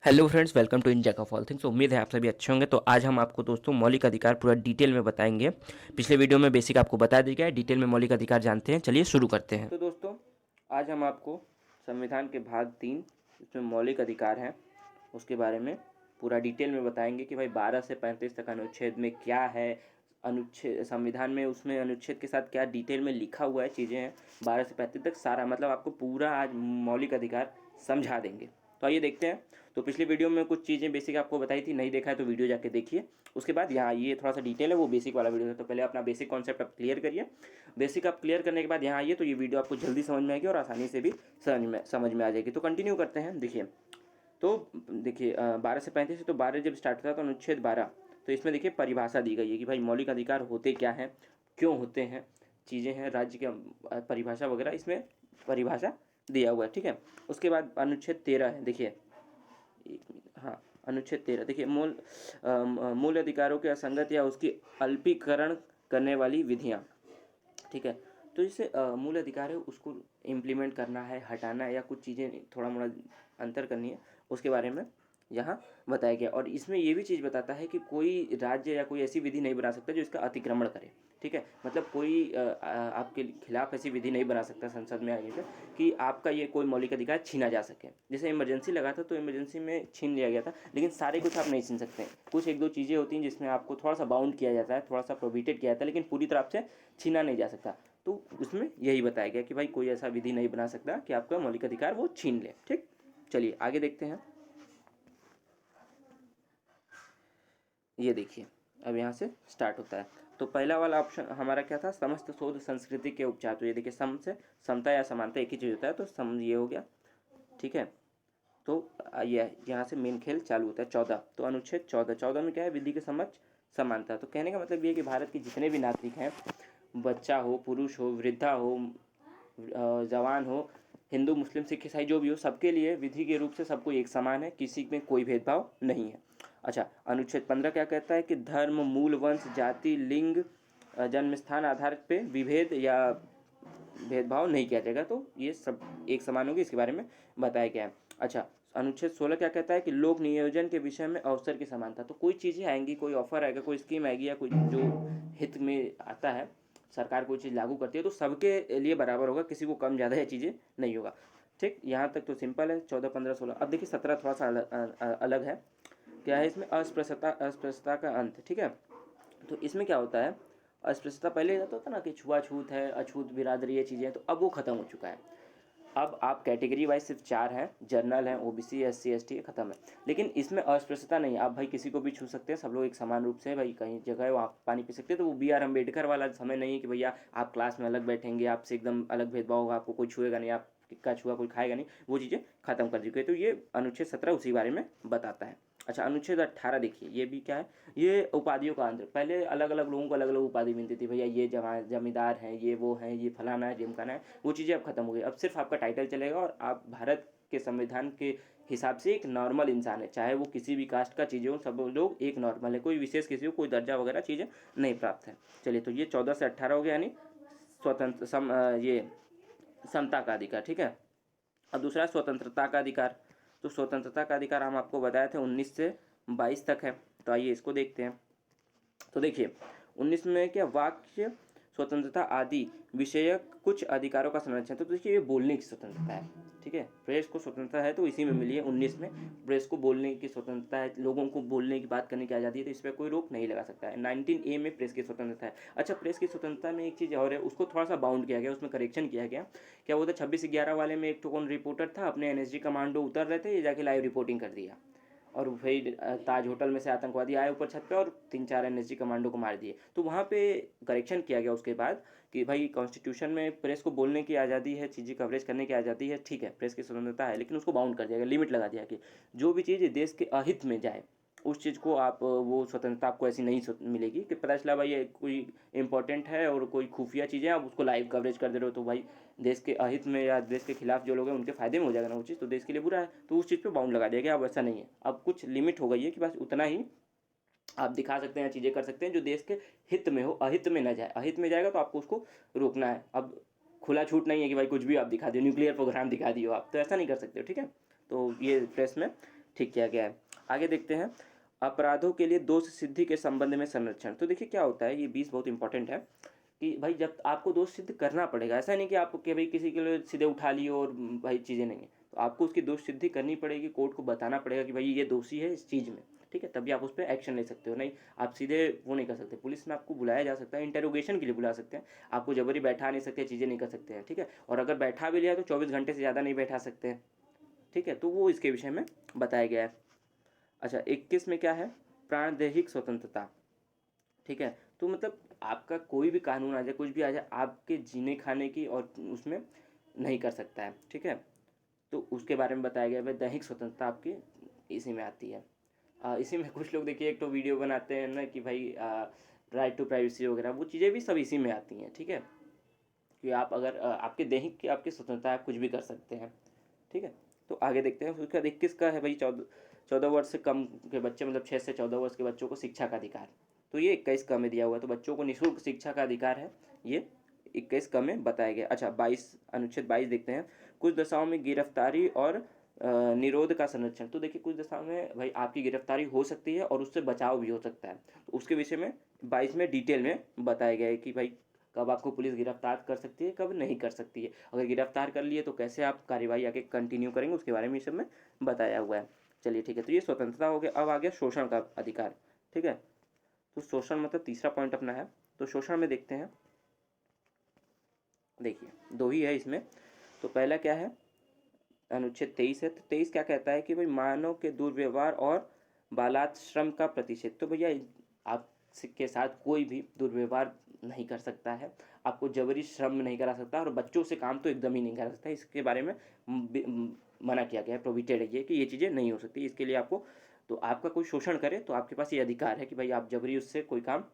Hello friends, welcome to in Jack of all things. उम्मीद है आप सभी अच्छे होंगे। तो आज हम आपको दोस्तों मौलिक अधिकार पूरा डिटेल में बताएंगे। पिछले वीडियो में बेसिक आपको बता दिया गया है, डिटेल में मौलिक अधिकार जानते हैं। चलिए शुरू करते हैं। तो दोस्तों आज हम आपको संविधान के भाग 3 इसमें मौलिक अधिकार हैं उसके बारे में पूरा डिटेल में बताएंगे कि भाई 12 से 35 तक अनुच्छेद में क्या है, अनुच्छेद संविधान में उसमें अनुच्छेद के साथ क्या डिटेल में लिखा हुआ है, चीज़ें हैं 12 से 35 तक सारा, मतलब आपको पूरा आज मौलिक अधिकार समझा देंगे। तो आइए देखते हैं। तो पिछली वीडियो में कुछ चीज़ें बेसिक आपको बताई थी, नहीं देखा है तो वीडियो जाके देखिए। उसके बाद यहाँ ये थोड़ा सा डिटेल है, वो बेसिक वाला वीडियो है। तो पहले अपना बेसिक कॉन्सेप्ट आप क्लियर करिए। बेसिक आप क्लियर करने के बाद यहाँ आइए तो ये वीडियो आपको जल्दी समझ में आएगी और आसानी से भी समझ में आ जाएगी। तो कंटिन्यू करते हैं। देखिए 12 से 35 तो 12 जब स्टार्ट होता है तो अनुच्छेद 12, तो इसमें देखिए परिभाषा दी गई है कि भाई मौलिक अधिकार होते क्या हैं, क्यों होते हैं, चीज़ें हैं, राज्य के परिभाषा वगैरह, इसमें परिभाषा दिया हुआ है। ठीक है। उसके बाद अनुच्छेद 13 है। देखिए हाँ, अनुच्छेद 13 देखिए मूल अधिकारों के असंगत या उसकी अल्पीकरण करने वाली विधियाँ। ठीक है। तो जैसे मूल अधिकार है उसको इम्प्लीमेंट करना है, हटाना है, या कुछ चीज़ें थोड़ा मोड़ा अंतर करनी है, उसके बारे में यहाँ बताया गया। और इसमें ये भी चीज़ बताता है कि कोई राज्य या कोई ऐसी विधि नहीं बना सकता जो इसका अतिक्रमण करे। ठीक है। मतलब कोई आपके खिलाफ ऐसी विधि नहीं बना सकता संसद में आगे से कि आपका ये कोई मौलिक अधिकार छीना जा सके। जैसे इमरजेंसी लगा था तो इमरजेंसी में छीन लिया गया था, लेकिन सारे कुछ आप नहीं छीन सकते। कुछ एक दो चीज़ें होती हैं जिसमें आपको थोड़ा सा बाउंड किया जाता है, थोड़ा सा प्रोहिबिटेड किया जाता है, लेकिन पूरी तरह से छीना नहीं जा सकता। तो उसमें यही बताया गया कि भाई कोई ऐसा विधि नहीं बना सकता कि आपका मौलिक अधिकार वो छीन ले। ठीक, चलिए आगे देखते हैं। ये देखिए अब यहाँ से स्टार्ट होता है। तो पहला वाला ऑप्शन हमारा क्या था, समस्त शोध संस्कृति के उपचार। तो ये देखिए सम से समता या समानता एक ही चीज़ होता है, तो सम ये हो गया। ठीक है। तो ये यहाँ से मेन खेल चालू होता है। 14, तो अनुच्छेद 14 में क्या है, विधि के समक्ष समानता। तो कहने का मतलब ये है कि भारत के जितने भी नागरिक हैं, बच्चा हो, पुरुष हो, वृद्धा हो, जवान हो, हिंदू मुस्लिम सिख ईसाई जो भी हो, सबके लिए विधि के रूप से सबको एक समान है, किसी में कोई भेदभाव नहीं है। अच्छा, अनुच्छेद 15 क्या कहता है कि धर्म, मूल, वंश, जाति, लिंग, जन्म स्थान आधार पे विभेद या भेदभाव नहीं किया जाएगा। तो ये सब एक समान होगी, इसके बारे में बताया गया है। अच्छा, अनुच्छेद 16 क्या कहता है कि लोक नियोजन के विषय में अवसर की समानता। तो कोई चीज़ें आएंगी, कोई ऑफर आएगा, कोई स्कीम आएगी, या कोई जो हित में आता है, सरकार कोई चीज़ लागू करती है तो सबके लिए बराबर होगा, किसी को कम ज़्यादा ये चीज़ें नहीं होगा। ठीक, यहाँ तक तो सिंपल है 14, 15, 16। अब देखिए 17 थोड़ा सा अलग है। क्या है इसमें, अस्पृश्यता का अंत। ठीक है। तो इसमें क्या होता है, अस्पृश्यता पहले जाता था ना कि छुआछूत है, अछूत बिरादरी, ये चीज़ें, तो अब वो खत्म हो चुका है। अब आप कैटेगरी वाइज सिर्फ 4 हैं, जर्नल हैं, ओबीसी, एससी, एसटी, खत्म है। लेकिन इसमें अस्पृश्यता नहीं, आप भाई किसी को भी छू सकते हैं, सब लोग एक समान रूप से, भाई कहीं जगह है वहाँ पानी पी सकते हैं। तो वो बी आर अम्बेडकर वाला समय नहीं है कि भैया आप क्लास में अलग बैठेंगे, आपसे एकदम अलग भेदभाव होगा, आपको कोई छुएगा नहीं, आप किसका छुआ कोई खाएगा नहीं, वो चीज़ें खत्म कर दी गई। तो ये अनुच्छेद 17 उसी बारे में बताता है। अच्छा, अनुच्छेद 18 देखिए, ये भी क्या है, ये उपाधियों का अंतर। पहले अलग अलग लोगों को अलग अलग उपाधि मिलती थी, भैया ये जमींदार हैं, ये वो हैं, ये फलाना है, ढिमकाना है, वो चीज़ें अब खत्म हो गई। अब सिर्फ आपका टाइटल चलेगा और आप भारत के संविधान के हिसाब से एक नॉर्मल इंसान है, चाहे वो किसी भी कास्ट का चीज़ें हो, सब लोग एक नॉर्मल है, कोई विशेष किसी को कोई दर्जा वगैरह चीज़ें नहीं प्राप्त है। चलिए, तो ये 14 से 18 हो गया, यानी ये समता का अधिकार। ठीक है। अब दूसरा स्वतंत्रता का अधिकार। तो स्वतंत्रता का अधिकार हम आपको बताए थे 19 से 22 तक है। तो आइए इसको देखते हैं। तो देखिए 19 में क्या, वाक्य स्वतंत्रता आदि विषयक कुछ अधिकारों का संरक्षण। तो देखिए ये बोलने की स्वतंत्रता है। ठीक है, प्रेस को स्वतंत्रता है तो इसी में मिली है 19 में। प्रेस को बोलने की स्वतंत्रता है, लोगों को बोलने की बात करने की आज़ादी है, तो इस पर कोई रोक नहीं लगा सकता है। 19A में प्रेस की स्वतंत्रता है। अच्छा, प्रेस की स्वतंत्रता में एक चीज़ और है, उसको थोड़ा सा बाउंड किया गया, उसमें करेक्शन किया गया। क्या वो था, 26/11 वाले में एक तो कौन रिपोर्टर था, अपने एनएसजी कमांडो उतर रहे थे, ये जाके लाइव रिपोर्टिंग कर दिया, और फिर ताज होटल में से आतंकवादी आए ऊपर छत पे और 3-4 एनएसजी कमांडो को मार दिए। तो वहाँ पे करेक्शन किया गया उसके बाद कि भाई कॉन्स्टिट्यूशन में प्रेस को बोलने की आज़ादी है, चीज़ें कवरेज करने की आज़ादी है, ठीक है, प्रेस की स्वतंत्रता है, लेकिन उसको बाउंड कर दिया गया, लिमिट लगा दिया कि जो भी चीज़ देश के अहित में जाए उस चीज़ को आप, वो स्वतंत्रता आपको ऐसी नहीं मिलेगी कि पता चला भाई ये कोई इंपॉर्टेंट है और कोई खुफिया चीज़ें आप उसको लाइव कवरेज कर दे रहे हो, तो भाई देश के अहित में या देश के खिलाफ जो लोग हैं उनके फायदे में हो जाएगा ना वो चीज़, तो देश के लिए बुरा है, तो उस चीज़ पे बाउंड लगा दिया गया। अब ऐसा नहीं है, अब कुछ लिमिट हो गई है कि बस उतना ही आप दिखा सकते हैं, चीज़ें कर सकते हैं जो देश के हित में हो, अहित में ना जाए। अहित में जाएगा तो आपको उसको रोकना है। अब खुला छूट नहीं है कि भाई कुछ भी आप दिखा दियो, न्यूक्लियर प्रोग्राम दिखा दियो आप, तो ऐसा नहीं कर सकते हो। ठीक है, तो ये प्रेस में ठीक किया गया है। आगे देखते हैं, अपराधों के लिए दोष सिद्धि के संबंध में संरक्षण। तो देखिए क्या होता है, ये 20 बहुत इंपॉर्टेंट है कि भाई जब आपको दोष सिद्ध करना पड़ेगा, ऐसा नहीं कि आपको कि भाई किसी के लिए सीधे उठा लियो और भाई चीज़ें नहीं है, तो आपको उसकी दोष सिद्धि करनी पड़ेगी, कोर्ट को बताना पड़ेगा कि भाई ये दोषी है इस चीज़ में, ठीक है, तभी आप उस पर एक्शन ले सकते हो। नहीं आप सीधे वो नहीं कर सकते, पुलिस में आपको बुलाया जा सकता है, इंटेरोगेशन के लिए बुला सकते हैं, आपको जबरी बैठा नहीं सकते, चीज़ें नहीं कर सकते हैं, ठीक है, और अगर बैठा भी लिया तो 24 घंटे से ज़्यादा नहीं बैठा सकते हैं, ठीक है, तो वो इसके विषय में बताया गया है। अच्छा 21 में क्या है, प्राणदैहिक स्वतंत्रता, ठीक है, तो मतलब आपका कोई भी कानून आ जाए, कुछ भी आ जाए, आपके जीने खाने की और उसमें नहीं कर सकता है, ठीक है, तो उसके बारे में बताया गया है। दैहिक स्वतंत्रता आपकी इसी में आती है। इसी में कुछ लोग देखिए एक तो वीडियो बनाते हैं ना कि भाई राइट टू प्राइवेसी वगैरह, वो चीज़ें भी सब इसी में आती हैं, ठीक है, कि आप अगर आपके दैहिक की आपकी स्वतंत्रता, आप कुछ भी कर सकते हैं, ठीक है। तो आगे देखते हैं, उसका 21 का है भाई 14 वर्ष से कम के बच्चे, मतलब 6 से 14 वर्ष के बच्चों को शिक्षा का अधिकार, तो ये 21 का में दिया हुआ है, तो बच्चों को निःशुल्क शिक्षा का अधिकार है, ये 21 का में बताया गया। अच्छा 22 अनुच्छेद 22 देखते हैं, कुछ दशाओं में गिरफ्तारी और निरोध का संरक्षण। तो देखिए कुछ दशाओं में भाई आपकी गिरफ्तारी हो सकती है और उससे बचाव भी हो सकता है, तो उसके विषय में 22 में डिटेल में बताया गया है कि भाई कब आपको पुलिस गिरफ्तार कर सकती है, कब नहीं कर सकती है, अगर गिरफ्तार कर लिए तो कैसे आप कार्यवाही आगे कंटिन्यू करेंगे, उसके बारे में इस सब में बताया हुआ है। चलिए ठीक है, तो ये स्वतंत्रता हो गया। अब आ गया शोषण का अधिकार, ठीक है, तो शोषण मतलब तीसरा पॉइंट अपना है, तो शोषण में देखते हैं, देखिए दो ही है इसमें। तो पहला क्या है, अनुच्छेद 23 है, तो 23 क्या कहता है कि भाई मानव के दुर्व्यवहार और बालाश्रम का प्रतिषेध। तो भैया आपके साथ कोई भी दुर्व्यवहार नहीं कर सकता है, आपको जबरी श्रम नहीं करा सकता, और बच्चों से काम तो एकदम ही नहीं करा सकता, इसके बारे में मना किया गया है, प्रोहिबिटेड है ये कि ये चीज़ें नहीं हो सकती। इसके लिए आपको, तो आपका कोई शोषण करे तो आपके पास ये अधिकार है कि भाई आप जबरी उससे कोई काम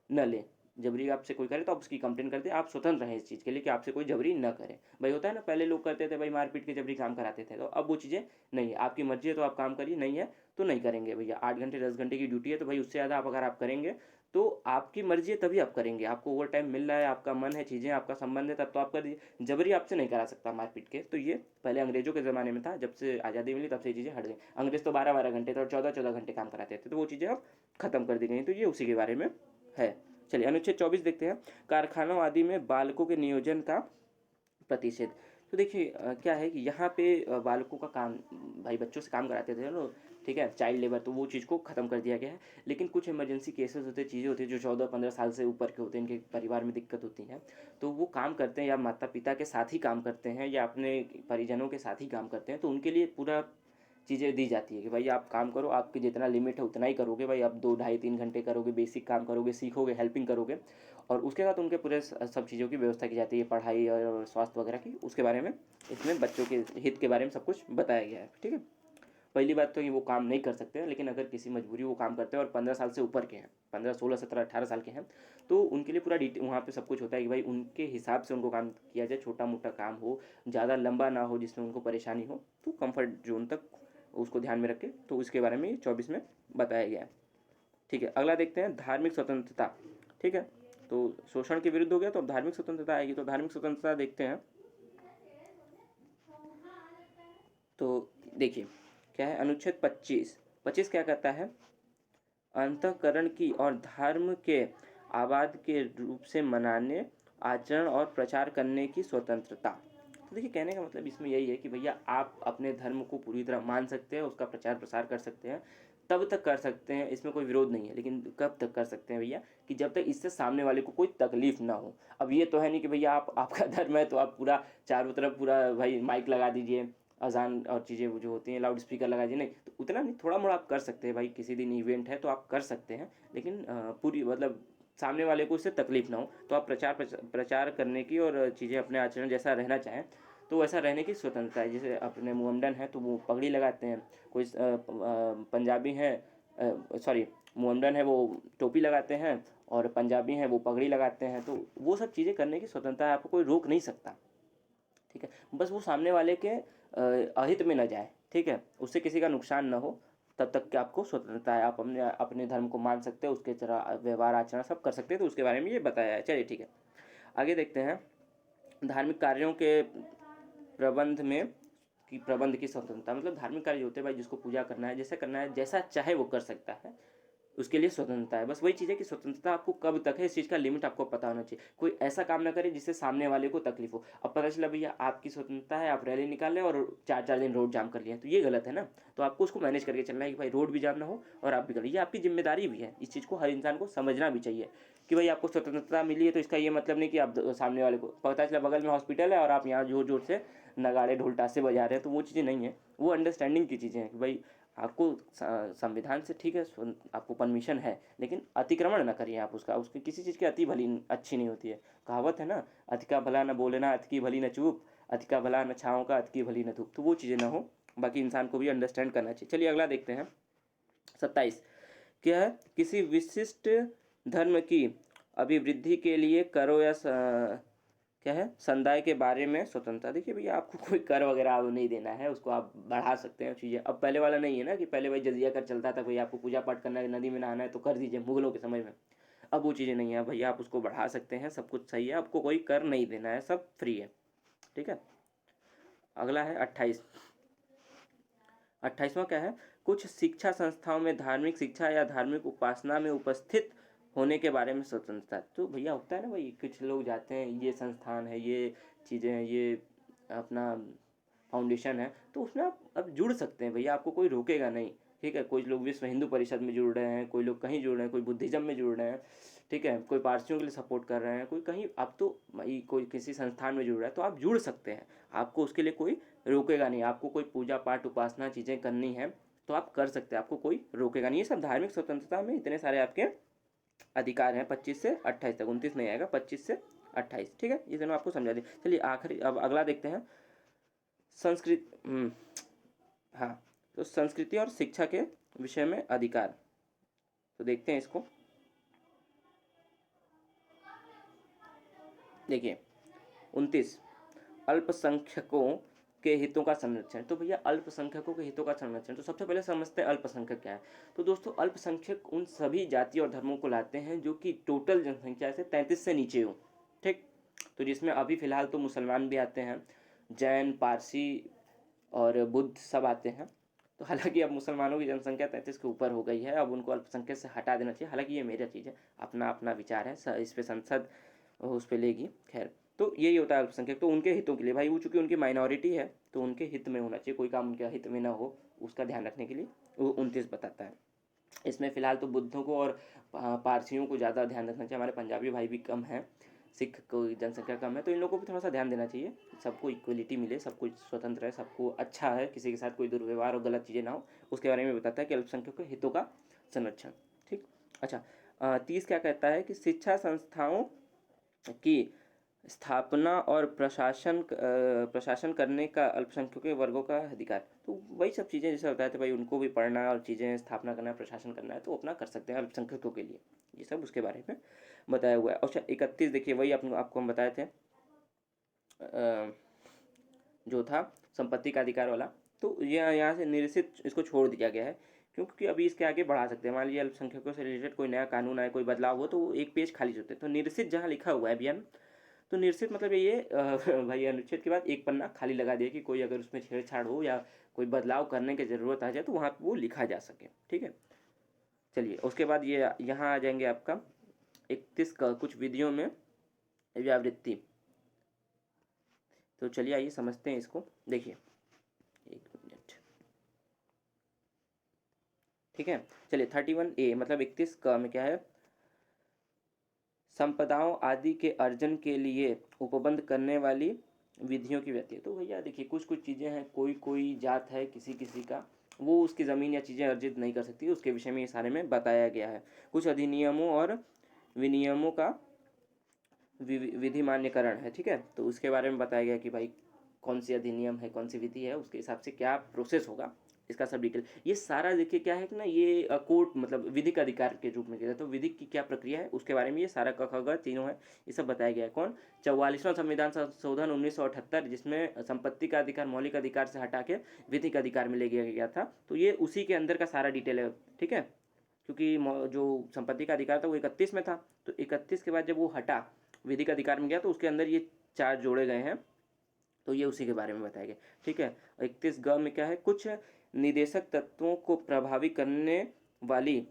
न लें, जबरी आपसे कोई करे तो आप उसकी कंप्लेन कर दें, आप स्वतंत्र रहें इस चीज़ के लिए कि आपसे कोई जबरी न करे। भाई होता है ना, पहले लोग करते थे भाई मारपीट के जबरी काम कराते थे, तो अब वो चीज़ें नहीं है, आपकी मर्जी है तो आप काम करिए, नहीं है तो नहीं करेंगे भैया। 8 घंटे 10 घंटे की ड्यूटी है, तो भाई उससे ज़्यादा आप अगर आप करेंगे तो आपकी मर्जी है तभी आप करेंगे, आपको ओवर टाइम मिल रहा है, आपका मन है, चीज़ें आपका संबंध है, तब तो आप कर दीजिए, जबरी आपसे नहीं करा सकता मारपीट के। तो ये पहले अंग्रेजों के ज़माने में था, जब से आज़ादी मिली तब से ये चीज़ें हट गई। अंग्रेज तो 12-12 घंटे और 14-14 घंटे काम कराते थे, तो वो चीज़ें अब खत्म कर दी गई, तो ये उसी के बारे में है। चलिए अनुच्छेद 24 देखते हैं, कारखानों आदि में बालकों के नियोजन का प्रतिषेध। तो देखिए क्या है कि यहाँ पे बालकों का काम, भाई बच्चों से काम कराते थे लोग, ठीक है, चाइल्ड लेबर, तो वो चीज़ को ख़त्म कर दिया गया है। लेकिन कुछ इमरजेंसी केसेस होते हैं, चीज़ें होती हैं जो 14-15 साल से ऊपर के होते हैं, इनके परिवार में दिक्कत होती है, तो वो काम करते हैं या माता पिता के साथ ही काम करते हैं या अपने परिजनों के साथ ही काम करते हैं, तो उनके लिए पूरा चीज़ें दी जाती है कि भाई आप काम करो, आपकी जितना लिमिट है उतना ही करोगे, भाई आप 2 ढाई 3 घंटे करोगे, बेसिक काम करोगे, सीखोगे, हेल्पिंग करोगे, और उसके बाद उनके पूरे सब चीज़ों की व्यवस्था की जाती है, पढ़ाई और स्वास्थ्य वगैरह की, उसके बारे में इसमें बच्चों के हित के बारे में सब कुछ बताया गया है, ठीक है। पहली बात तो ये वो काम नहीं कर सकते हैं, लेकिन अगर किसी मजबूरी वो काम करते हैं और 15 साल से ऊपर के हैं, 15 16 17 18 साल के हैं, तो उनके लिए पूरा डिटेल वहाँ पे सब कुछ होता है कि भाई उनके हिसाब से उनको काम किया जाए, छोटा मोटा काम हो, ज़्यादा लंबा ना हो जिसमें उनको परेशानी हो, तो कंफर्ट जोन तक उसको ध्यान में रखें, तो इसके बारे में 24 में बताया गया है, ठीक है। अगला देखते हैं धार्मिक स्वतंत्रता, ठीक है, तो शोषण के विरुद्ध हो गया तो अब धार्मिक स्वतंत्रता आएगी, तो धार्मिक स्वतंत्रता देखते हैं, तो देखिए क्या है, अनुच्छेद 25 क्या कहता है, अंतःकरण की और धर्म के आबाद के रूप से मनाने, आचरण और प्रचार करने की स्वतंत्रता। तो देखिए कहने का मतलब इसमें यही है कि भैया आप अपने धर्म को पूरी तरह मान सकते हैं, उसका प्रचार प्रसार कर सकते हैं, तब तक कर सकते हैं, इसमें कोई विरोध नहीं है, लेकिन कब तक कर सकते हैं भैया, कि जब तक इससे सामने वाले को कोई तकलीफ ना हो। अब ये तो है नहीं कि भैया आपका धर्म है तो आप पूरा चारों तरफ पूरा भाई माइक लगा दीजिए, अजान और चीज़ें वो जो होती हैं लाउड स्पीकर लगा दिए, नहीं तो उतना नहीं, थोड़ा मोड़ा आप कर सकते हैं भाई, किसी दिन इवेंट है तो आप कर सकते हैं, लेकिन पूरी मतलब सामने वाले को उससे तकलीफ ना हो, तो आप प्रचार करने की और चीज़ें अपने आचरण जैसा रहना चाहें तो वैसा रहने की स्वतंत्रता है। जैसे अपने मोहम्मडन है तो वो पगड़ी लगाते हैं, कोई पंजाबी है, सॉरी मोहम्मडन है वो टोपी लगाते हैं, और पंजाबी हैं वो पगड़ी लगाते हैं, तो वो सब चीज़ें करने की स्वतंत्रता है, आपको कोई रोक नहीं सकता, ठीक है, बस वो सामने वाले के अहित में न जाए, ठीक है, उससे किसी का नुकसान न हो, तब तक कि आपको स्वतंत्रता है, आप अपने अपने धर्म को मान सकते हैं, उसके तरह व्यवहार आचरण सब कर सकते हैं, तो उसके बारे में ये बताया है। चलिए ठीक है, आगे देखते हैं, धार्मिक कार्यों के प्रबंध में की प्रबंध की स्वतंत्रता, मतलब धार्मिक कार्य होते हैं भाई, जिसको पूजा करना है, जैसे करना है, जैसा चाहे वो कर सकता है, उसके लिए स्वतंत्रता है। बस वही चीज़ है कि स्वतंत्रता आपको कब तक है, इस चीज़ का लिमिट आपको पता होना चाहिए। कोई ऐसा काम ना करे जिससे सामने वाले को तकलीफ हो। अब पता चला भैया आपकी स्वतंत्रता है, आप रैली निकाल रहे हैं और 4-4 दिन रोड जाम कर लिया, तो ये गलत है ना। तो आपको उसको मैनेज करके चलना है कि भाई रोड भी जाम ना हो और आप भी करिए, ये आपकी जिम्मेदारी भी है। इस चीज़ को हर इंसान को समझना भी चाहिए कि भाई आपको स्वतंत्रता मिली है, तो इसका ये मतलब नहीं कि आप सामने वाले को, पता चला बगल में हॉस्पिटल है और आप यहाँ जोर जोर से नगाड़े ढोल ताशे बजा रहे हैं, तो वो चीज़ें नहीं है। वो अंडरस्टैंडिंग की चीज़ें हैं कि भाई आपको संविधान से ठीक है, आपको परमिशन है, लेकिन अतिक्रमण ना करिए आप उसका। उसकी किसी चीज़ की अति भली अच्छी नहीं होती है। कहावत है ना, अति का भला न बोलेना, अति की भली न चूप, अति का भला न छाँव का, अति की भली न धूप। तो वो चीज़ें ना हो, बाकी इंसान को भी अंडरस्टैंड करना चाहिए। चलिए अगला देखते हैं 27। क्या है, किसी विशिष्ट धर्म की अभिवृद्धि के लिए करो या क्या है, संदाय के बारे में स्वतंत्रता। देखिए भैया आपको कोई कर वगैरह नहीं देना है, उसको आप बढ़ा सकते हैं चीज़ें। अब पहले वाला नहीं है ना कि पहले भाई जजिया कर चलता था, भाई आपको पूजा पाठ करना है, नदी में नहाना है तो कर दीजिए, मुगलों के समय में। अब वो चीज़ें नहीं है भैया, आप उसको बढ़ा सकते हैं, सब कुछ सही है, आपको कोई कर नहीं देना है, सब फ्री है, ठीक है। अगला है 28। 28वां क्या है, कुछ शिक्षा संस्थाओं में धार्मिक शिक्षा या धार्मिक उपासना में उपस्थित होने के बारे में स्वतंत्रता। तो भैया होता है ना भाई, कुछ लोग जाते हैं, ये संस्थान है, ये चीज़ें हैं, ये अपना फाउंडेशन है, तो उसमें आप अब जुड़ सकते हैं भैया, आपको कोई रोकेगा नहीं, ठीक है। कोई लोग विश्व हिंदू परिषद में जुड़ रहे हैं, कोई लोग कहीं जुड़ रहे हैं, कोई बुद्धिज्म में जुड़ रहे हैं, ठीक है, कोई पारसियों के लिए सपोर्ट कर रहे हैं, कोई कहीं, आप तो भाई कोई किसी संस्थान में जुड़ रहा है तो आप जुड़ सकते हैं, आपको उसके लिए कोई रोकेगा नहीं। आपको कोई पूजा पाठ उपासना चीज़ें करनी है तो आप कर सकते हैं, आपको कोई रोकेगा नहीं। ये सब धार्मिक स्वतंत्रता में इतने सारे आपके अधिकार हैं, 25 से 28 तक, 29 नहीं आएगा, 25 से 28, ठीक है। ये दोनों आपको समझा दिए। चलिए आखिरी अब अगला देखते हैं, संस्कृति। हाँ, तो संस्कृति और शिक्षा के विषय में अधिकार, तो देखते हैं इसको। देखिए 29, अल्पसंख्यकों के हितों का संरक्षण। तो भैया अल्पसंख्यकों के हितों का संरक्षण, तो सबसे पहले समझते हैं अल्पसंख्यक क्या है। तो दोस्तों अल्पसंख्यक उन सभी जाति और धर्मों को लाते हैं जो कि टोटल जनसंख्या से 33 से नीचे हो, ठीक। तो जिसमें अभी फिलहाल तो मुसलमान भी आते हैं, जैन, पारसी और बुद्ध सब आते हैं। तो हालांकि अब मुसलमानों की जनसंख्या 33 के ऊपर हो गई है, अब उनको अल्पसंख्यक से हटा देना चाहिए। हालांकि ये मेरा चीज़ है, अपना अपना विचार है, इस पर संसद उस पर लेगी, खैर। तो यही होता है अल्पसंख्यक, तो उनके हितों के लिए भाई, वो चूंकि उनकी माइनॉरिटी है तो उनके हित में होना चाहिए, कोई काम उनके हित में ना हो उसका ध्यान रखने के लिए वो 29 बताता है। इसमें फिलहाल तो बुद्धों को और पारसियों को ज़्यादा ध्यान रखना चाहिए, हमारे पंजाबी भाई भी कम है, सिख को जनसंख्या कम है, तो इन लोगों को भी थोड़ा सा ध्यान देना चाहिए, सबको इक्वलिटी मिले, सब कुछ स्वतंत्र है, सबको अच्छा है, किसी के साथ कोई दुर्व्यवहार और गलत चीज़ें ना हो, उसके बारे में बताता है कि अल्पसंख्यकों के हितों का संरक्षण, ठीक। अच्छा 30 क्या कहता है कि शिक्षा संस्थाओं की स्थापना और प्रशासन करने का अल्पसंख्यकों के वर्गों का अधिकार। तो वही सब चीज़ें जैसे बताए थे भाई, उनको भी पढ़ना और चीज़ें स्थापना करना, प्रशासन करना है, तो अपना कर सकते हैं अल्पसंख्यकों के लिए, ये सब उसके बारे में बताया हुआ है। अच्छा 31 देखिए, वही आपको हम बताए थे जो था संपत्ति का अधिकार वाला, तो यहाँ से निरसित इसको छोड़ दिया गया है, क्योंकि अभी इसके आगे बढ़ा सकते हैं। मान लीजिए अल्पसंख्यकों से रिलेटेड कोई नया कानून आए, कोई बदलाव हो, तो वो एक पेज खाली होते हैं। तो निरसित जहाँ लिखा हुआ है अभियान, तो निरसित मतलब ये भाई अनुच्छेद के बाद एक पन्ना खाली लगा दिया कि कोई अगर उसमें छेड़छाड़ हो या कोई बदलाव करने की ज़रूरत आ जाए तो वहाँ पर वो लिखा जा सके, ठीक है। चलिए उसके बाद ये यहाँ आ जाएंगे आपका 31 का कुछ विधियों में व्यावृत्ति। तो चलिए आइए समझते हैं इसको। देखिए एक मिनट, ठीक है। चलिए 31A मतलब 31 का में क्या है, संपदाओं आदि के अर्जन के लिए उपबंध करने वाली विधियों की व्याप्ति। तो भैया देखिए कुछ कुछ चीज़ें हैं, कोई कोई जात है किसी किसी का, वो उसकी ज़मीन या चीज़ें अर्जित नहीं कर सकती, उसके विषय में ये सारे में बताया गया है। कुछ अधिनियमों और विनियमों का विधि मान्यकरण है, ठीक है। तो उसके बारे में बताया गया कि भाई कौन सी अधिनियम है, कौन सी विधि है, उसके हिसाब से क्या प्रोसेस होगा, इसका सब डिटेल। ये सारा देखिए क्या है कि ना, ये कोर्ट मतलब विधिक अधिकार के रूप में किया, तो विधिक की क्या प्रक्रिया है उसके बारे में ये सारा क तीनों है, ये सब बताया गया है। कौन, 44वां संविधान संशोधन 1978, जिसमें संपत्ति का अधिकार मौलिक अधिकार से हटा के विधिक अधिकार में ले गया था, तो ये उसी के अंदर का सारा डिटेल है, ठीक है। क्योंकि जो संपत्ति का अधिकार था वो 31 में था, तो 31 के बाद जब वो हटा विधिक अधिकार में गया तो उसके अंदर ये 4 जोड़े गए हैं, तो ये उसी के बारे में बताया गया। ठीक है, 31 ग में क्या है, कुछ निदेशक तत्वों को प्रभावी करने वाली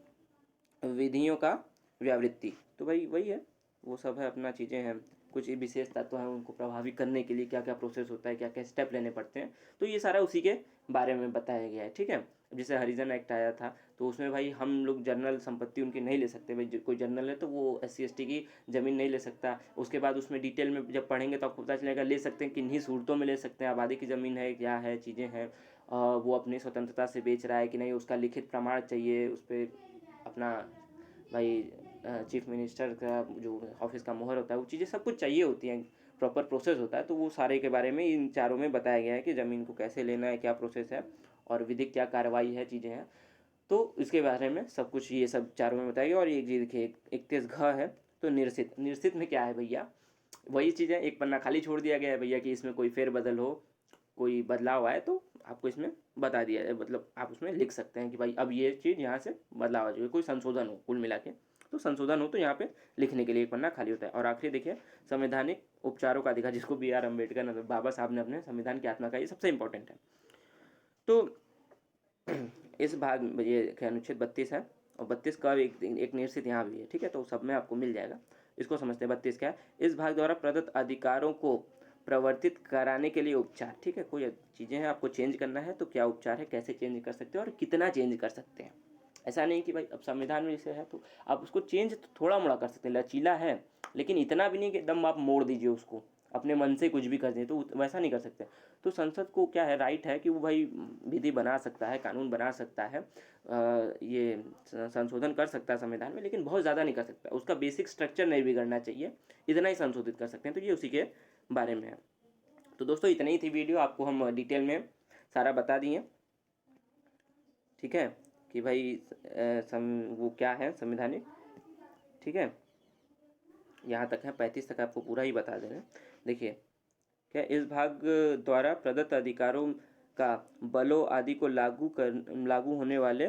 विधियों का व्यावृत्ति। तो भाई वही है, वो सब है अपना चीज़ें हैं, कुछ विशेष तत्व हैं उनको प्रभावी करने के लिए क्या क्या प्रोसेस होता है, क्या क्या स्टेप लेने पड़ते हैं, तो ये सारा उसी के बारे में बताया गया है। ठीक है, जैसे हरिजन एक्ट आया था तो उसमें भाई हम लोग जनरल संपत्ति उनकी नहीं ले सकते, भाई कोई जनरल है तो वो SC ST की ज़मीन नहीं ले सकता। उसके बाद उसमें डिटेल में जब पढ़ेंगे तो आपको पता चलेगा ले सकते हैं, किन्हीं सूरतों में ले सकते हैं, आबादी की ज़मीन है, क्या है, चीज़ें हैं, वो अपनी स्वतंत्रता से बेच रहा है कि नहीं, उसका लिखित प्रमाण चाहिए, उस पर अपना भाई चीफ मिनिस्टर का जो ऑफिस का मोहर होता है, वो चीज़ें सब कुछ चाहिए होती हैं, प्रॉपर प्रोसेस होता है। तो वो सारे के बारे में इन चारों में बताया गया है कि ज़मीन को कैसे लेना है, क्या प्रोसेस है और विधिक क्या कार्रवाई है, चीज़ें हैं, तो इसके बारे में सब कुछ ये सब चारों में बताया गया। और एक चीज़ देखिए 31 घ है तो निर्सित, निर्सित में क्या है भैया, वही चीज़ है, एक पन्ना खाली छोड़ दिया गया है भैया कि इसमें कोई फेरबदल हो, कोई बदलाव आए तो आपको इसमें बता दिया है, मतलब आप उसमें लिख सकते हैं कि भाई अब ये चीज़ यहाँ से बदलाव आ जाए, कोई संशोधन हो, कुल मिला के तो संशोधन हो तो यहाँ पे लिखने के लिए एक पन्ना खाली होता है। और आखिरी देखिए संवैधानिक उपचारों का अधिकार, जिसको BR अम्बेडकर ने, बाबा साहब ने अपने संविधान की आत्मा का, ये सबसे इंपॉर्टेंट है। तो इस भाग में ये अनुच्छेद 32 है और 32 का एक निर्सित यहाँ भी है। ठीक है, तो सब में आपको मिल जाएगा। इसको समझते हैं 32 क्या है, इस भाग द्वारा प्रदत्त अधिकारों को प्रवर्तित कराने के लिए उपचार। ठीक है, कोई चीज़ें हैं आपको चेंज करना है तो क्या उपचार है, कैसे चेंज कर सकते हैं और कितना चेंज कर सकते हैं। ऐसा नहीं कि भाई अब संविधान में जैसे है तो आप उसको चेंज थोड़ा मोड़ा कर सकते हैं, लचीला है, लेकिन इतना भी नहीं कि एकदम आप मोड़ दीजिए उसको, अपने मन से कुछ भी कर दें, तो वैसा नहीं कर सकते। तो संसद को क्या है, राइट है कि वो भाई विधि बना सकता है, कानून बना सकता है, ये संशोधन कर सकता है संविधान में, लेकिन बहुत ज़्यादा नहीं कर सकता, उसका बेसिक स्ट्रक्चर नहीं बिगड़ना चाहिए, इतना ही संशोधित कर सकते हैं। तो ये उसी के बारे में है। तो दोस्तों इतनी ही थी वीडियो, आपको हम डिटेल में सारा बता दिए। ठीक है, कि भाई वो क्या है संवैधानिक। ठीक है, यहाँ तक है, 35 तक आपको पूरा ही बता दे रहे हैं। देखिए क्या, इस भाग द्वारा प्रदत्त अधिकारों का बलों आदि को लागू होने वाले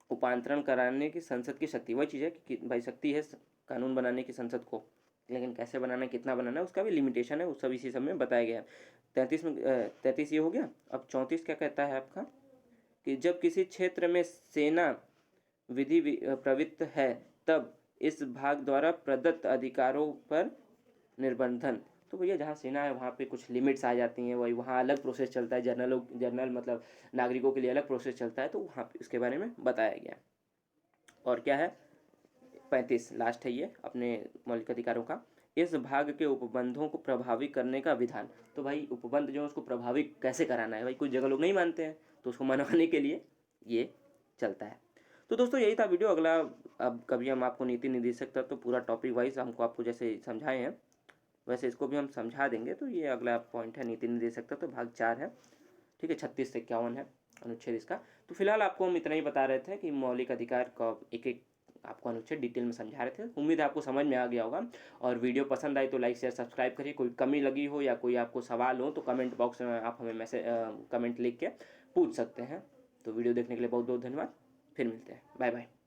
उपांतरण कराने की संसद की शक्ति, वही चीज़ है कि भाई शक्ति है कानून बनाने की संसद को, लेकिन कैसे बनाना है, कितना बनाना है, उसका भी लिमिटेशन है, वो सब इसी सब में बताया गया है। 33 ये हो गया। अब 34 क्या कहता है आपका, कि जब किसी क्षेत्र में सेना विधि प्रवृत्त है तब इस भाग द्वारा प्रदत्त अधिकारों पर निर्बंधन। तो भैया जहाँ सेना है वहाँ पे कुछ लिमिट्स आ जाती हैं, वही वहाँ अलग प्रोसेस चलता है, जनरल मतलब नागरिकों के लिए अलग प्रोसेस चलता है, तो वहाँ पे इसके बारे में बताया गया। और क्या है 35 लास्ट है ये अपने मौलिक अधिकारों का, इस भाग के उपबंधों को प्रभावी करने का विधान। तो भाई उपबंध जो है उसको प्रभावी कैसे कराना है, भाई कुछ जगह लोग नहीं मानते हैं तो उसको मनवाने के लिए ये चलता है। तो दोस्तों यही था वीडियो। अगला अब कभी हम आपको नीति निर्देशक तक तो पूरा टॉपिक वाइज हमको आपको जैसे समझाए हैं वैसे इसको भी हम समझा देंगे। तो ये अगला पॉइंट है नीति निर्देशक तक, तो भाग 4 है। ठीक है, 36 से 51 है अनुच्छेद इसका। तो फिलहाल आपको हम इतना ही बता रहे थे कि मौलिक अधिकार का एक एक आपको अनुच्छेद डिटेल में समझा रहे थे। उम्मीद है आपको समझ में आ गया होगा। और वीडियो पसंद आई तो लाइक शेयर सब्सक्राइब करिए। कोई कमी लगी हो या कोई आपको सवाल हो तो कमेंट बॉक्स में आप हमें कमेंट लिख के पूछ सकते हैं। तो वीडियो देखने के लिए बहुत बहुत धन्यवाद। फिर मिलते हैं, बाय बाय।